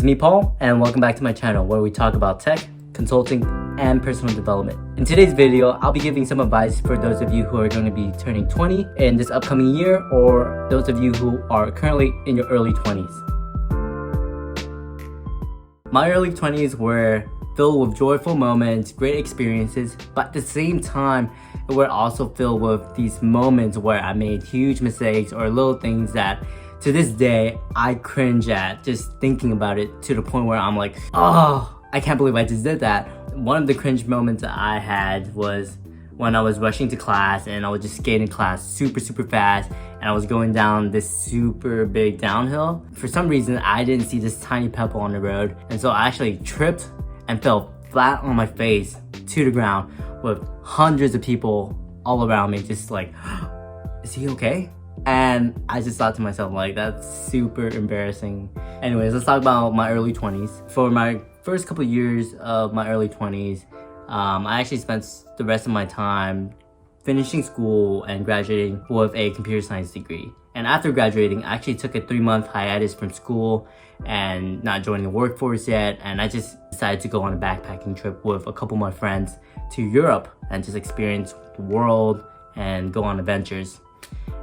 It's me, Paul, and welcome back to my channel where we talk about tech, consulting, and personal development. In today's video, I'll be giving some advice for those of you who are going to be turning 20 in this upcoming year, or those of you who are currently in your early 20s. My early 20s were filled with joyful moments, great experiences, but at the same time, it were also filled with these moments where I made huge mistakes or little things that to this day, I cringe at just thinking about it, to the point where I'm like, oh, I can't believe I just did that. One of the cringe moments that I had was when I was rushing to class and I was just skating class super fast, and I was going down this super big downhill. For some reason, I didn't see this tiny pebble on the road, and so I actually tripped and fell flat on my face to the ground with hundreds of people all around me just like, is he okay? And I just thought to myself, like, that's super embarrassing. Anyways, let's talk about my early 20s. For my first couple years of my early 20s, I actually spent the rest of my time finishing school and graduating with a computer science degree. And after graduating, I actually took a 3-month hiatus from school and not joining the workforce yet. And I just decided to go on a backpacking trip with a couple of my friends to Europe and just experience the world and go on adventures.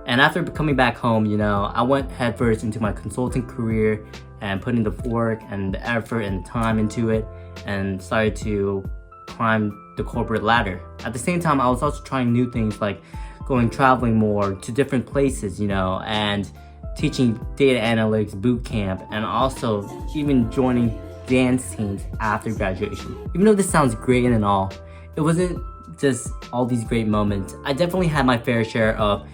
And after coming back home, I went headfirst into my consulting career and putting the work and the effort and time into it, and started to climb the corporate ladder. At the same time, I was also trying new things like traveling more to different places, and teaching data analytics boot camp, and also even joining dance teams after graduation. Even though this sounds great and all, it wasn't just all these great moments. I definitely had my fair share of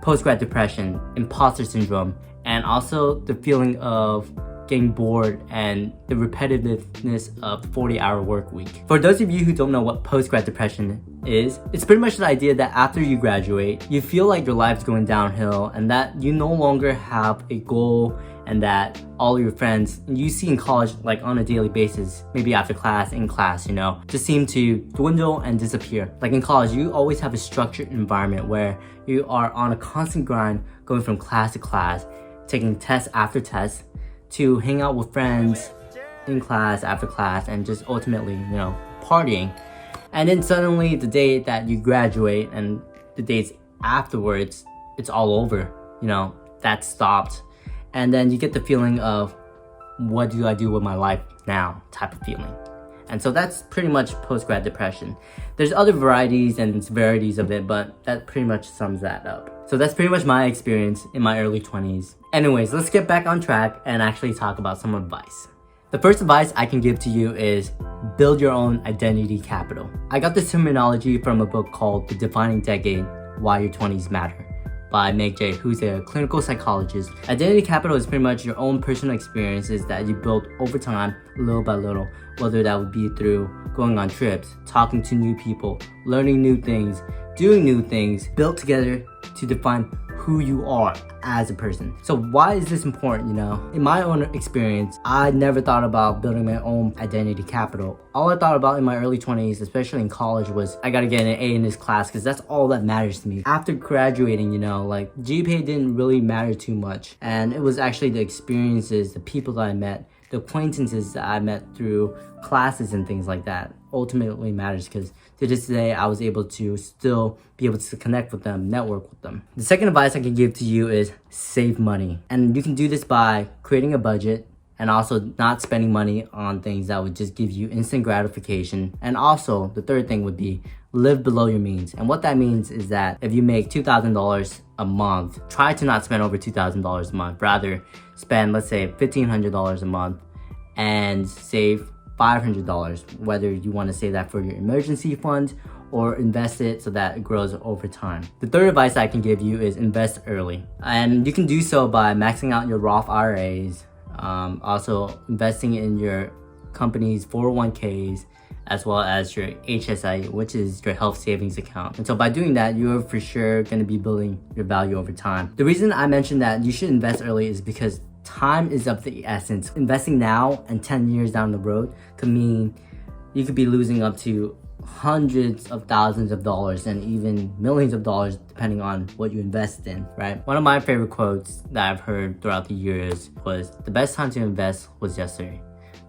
post-grad depression, imposter syndrome, and also the feeling of getting bored and the repetitiveness of the 40-hour work week. For those of you who don't know what post-grad depression is, it's pretty much the idea that after you graduate, you feel like your life's going downhill and that you no longer have a goal, and that all your friends you see in college, like on a daily basis, maybe after class, in class, just seem to dwindle and disappear. Like in college, you always have a structured environment where you are on a constant grind, going from class to class, taking test after test, to hang out with friends in class after class, and just ultimately, partying. And then suddenly the day that you graduate and the days afterwards, it's all over, that stopped. And then you get the feeling of, what do I do with my life now type of feeling. And so that's pretty much post-grad depression. There's other varieties and severities of it, but that pretty much sums that up. So that's pretty much my experience in my early 20s. Anyways, let's get back on track and actually talk about some advice. The first advice I can give to you is build your own identity capital. I got this terminology from a book called The Defining Decade, Why Your 20s Matter, by Meg J, who's a clinical psychologist. Identity capital is pretty much your own personal experiences that you build over time, little by little, whether that would be through going on trips, talking to new people, learning new things, doing new things, built together to define who you are as a person. So why is this important, In my own experience, I never thought about building my own identity capital. All I thought about in my early 20s, especially in college, was I gotta get an A in this class because that's all that matters to me. After graduating, GPA didn't really matter too much. And it was actually the experiences, the people that I met, the acquaintances that I met through classes and things like that ultimately matters, because to this day I was able to still be able to connect with them, network with them. The second advice I can give to you is save money. And you can do this by creating a budget and also not spending money on things that would just give you instant gratification. And also the third thing would be live below your means. And what that means is that if you make $2,000 a month, try to not spend over $2,000 a month. Rather spend, let's say, $1,500 a month and save $500, whether you want to save that for your emergency fund or invest it so that it grows over time. The third advice I can give you is invest early. And you can do so by maxing out your Roth IRAs, also investing in your company's 401ks, as well as your HSI, which is your health savings account. And so by doing that, you're for sure going to be building your value over time. The reason I mentioned that you should invest early is because time is of the essence. Investing now and 10 years down the road could mean you could be losing up to hundreds of thousands of dollars and even millions of dollars depending on what you invest in, right? One of my favorite quotes that I've heard throughout the years was, the best time to invest was yesterday.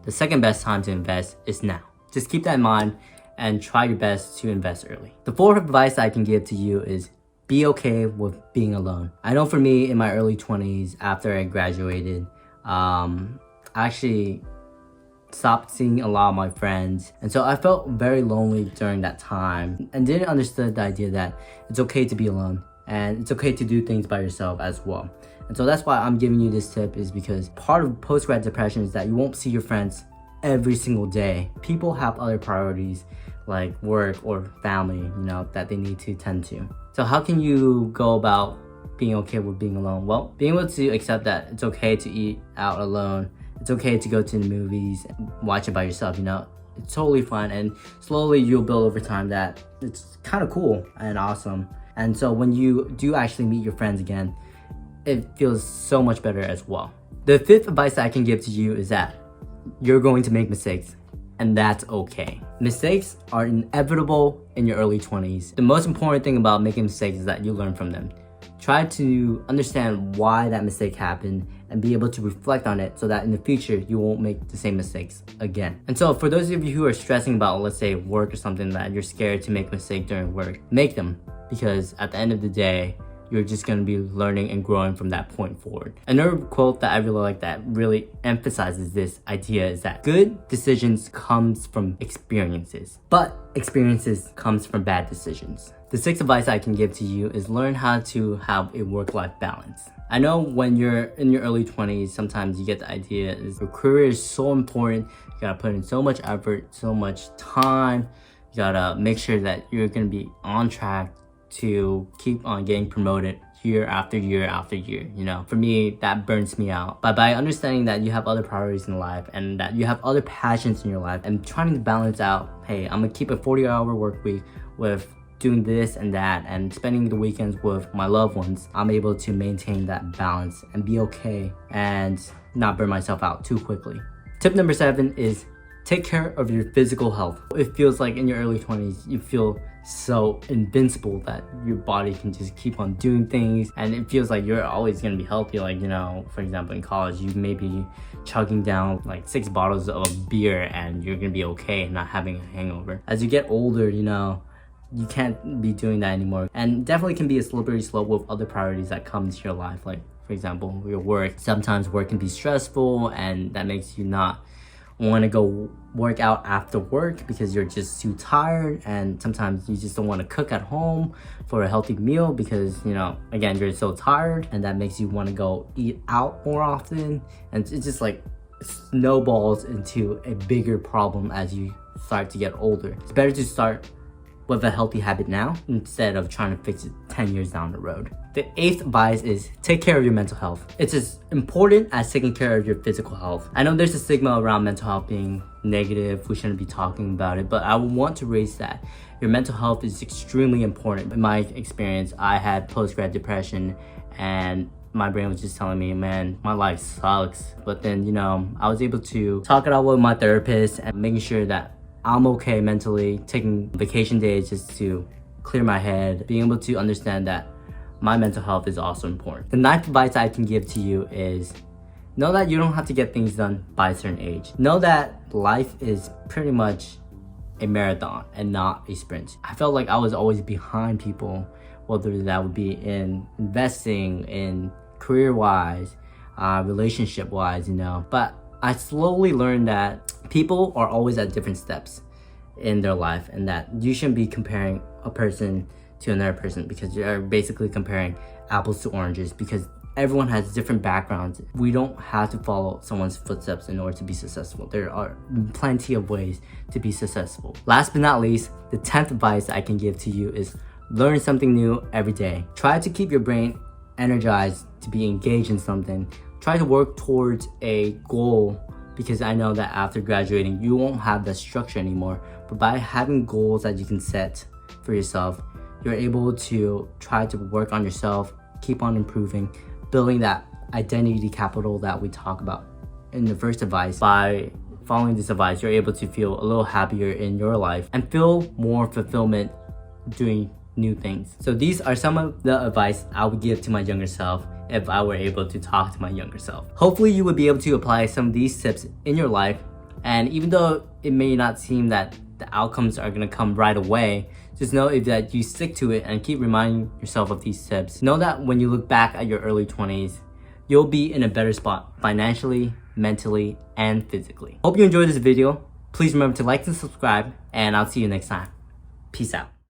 the second best time to invest is now. Just keep that in mind and try your best to invest early. The fourth advice I can give to you is be okay with being alone. I know for me in my early 20s, after I graduated, I actually stopped seeing a lot of my friends, and so I felt very lonely during that time and didn't understand the idea that it's okay to be alone and it's okay to do things by yourself as well. And so that's why I'm giving you this tip, is because part of post-grad depression is that you won't see your friends every single day. People have other priorities like work or family, that they need to tend to. So how can you go about being okay with being alone? Well, being able to accept that it's okay to eat out alone. It's okay to go to the movies and watch it by yourself, It's totally fun, and slowly you'll build over time that it's kind of cool and awesome. And so when you do actually meet your friends again, it feels so much better as well. The fifth advice I can give to you is that you're going to make mistakes, and that's okay. Mistakes are inevitable in your early 20s. The most important thing about making mistakes is that you learn from them. Try to understand why that mistake happened and be able to reflect on it so that in the future you won't make the same mistakes again. And so for those of you who are stressing about, let's say, work or something, that you're scared to make a mistake during work, make them, because at the end of the day, you're just going to be learning and growing from that point forward. Another quote that I really like that really emphasizes this idea is that good decisions comes from experiences, but experiences comes from bad decisions. The sixth advice I can give to you is learn how to have a work-life balance. I know when you're in your early 20s, sometimes you get the idea is your career is so important. You gotta put in so much effort, so much time. You gotta make sure that you're gonna be on track to keep on getting promoted year after year after year. For me, that burns me out. But by understanding that you have other priorities in life and that you have other passions in your life and trying to balance out, hey, I'm gonna keep a 40-hour work week with doing this and that and spending the weekends with my loved ones, I'm able to maintain that balance and be okay and not burn myself out too quickly. Tip number 7 is take care of your physical health. It feels like in your early 20s, you feel so invincible that your body can just keep on doing things, and it feels like you're always gonna be healthy. Like, for example, in college, you may be chugging down like 6 bottles of beer and you're gonna be okay and not having a hangover. As you get older, you can't be doing that anymore, and definitely can be a slippery slope with other priorities that come into your life. Like, for example, your work. Sometimes work can be stressful, and that makes you not want to go work out after work because you're just too tired, and sometimes you just don't want to cook at home for a healthy meal because again, you're so tired, and that makes you want to go eat out more often, and it's just like snowballs into a bigger problem as you start to get older. It's better to start with a healthy habit now instead of trying to fix it 10 years down the road. The 8th advice is take care of your mental health. It's as important as taking care of your physical health. I know there's a stigma around mental health being negative, we shouldn't be talking about it, but I want to raise that. Your mental health is extremely important. In my experience, I had post-grad depression, and my brain was just telling me, man, my life sucks. But then, I was able to talk it out with my therapist and making sure that I'm okay mentally, taking vacation days just to clear my head, being able to understand that my mental health is also important. The 9th advice I can give to you is know that you don't have to get things done by a certain age. Know that life is pretty much a marathon and not a sprint. I felt like I was always behind people, whether that would be in investing, in career-wise, relationship-wise, But I slowly learned that people are always at different steps in their life, and that you shouldn't be comparing a person to another person, because you're basically comparing apples to oranges, because everyone has different backgrounds. We don't have to follow someone's footsteps in order to be successful. There are plenty of ways to be successful. Last but not least, the 10th advice I can give to you is learn something new every day. Try to keep your brain energized to be engaged in something. Try to work towards a goal, because I know that after graduating, you won't have that structure anymore. But by having goals that you can set for yourself, you're able to try to work on yourself, keep on improving, building that identity capital that we talk about in the first advice. By following this advice, you're able to feel a little happier in your life and feel more fulfillment doing new things. So these are some of the advice I would give to my younger self if I were able to talk to my younger self. Hopefully you would be able to apply some of these tips in your life. And even though it may not seem that the outcomes are gonna come right away, just know if that you stick to it and keep reminding yourself of these tips. Know that when you look back at your early 20s, you'll be in a better spot financially, mentally, and physically. Hope you enjoyed this video. Please remember to like and subscribe, and I'll see you next time. Peace out.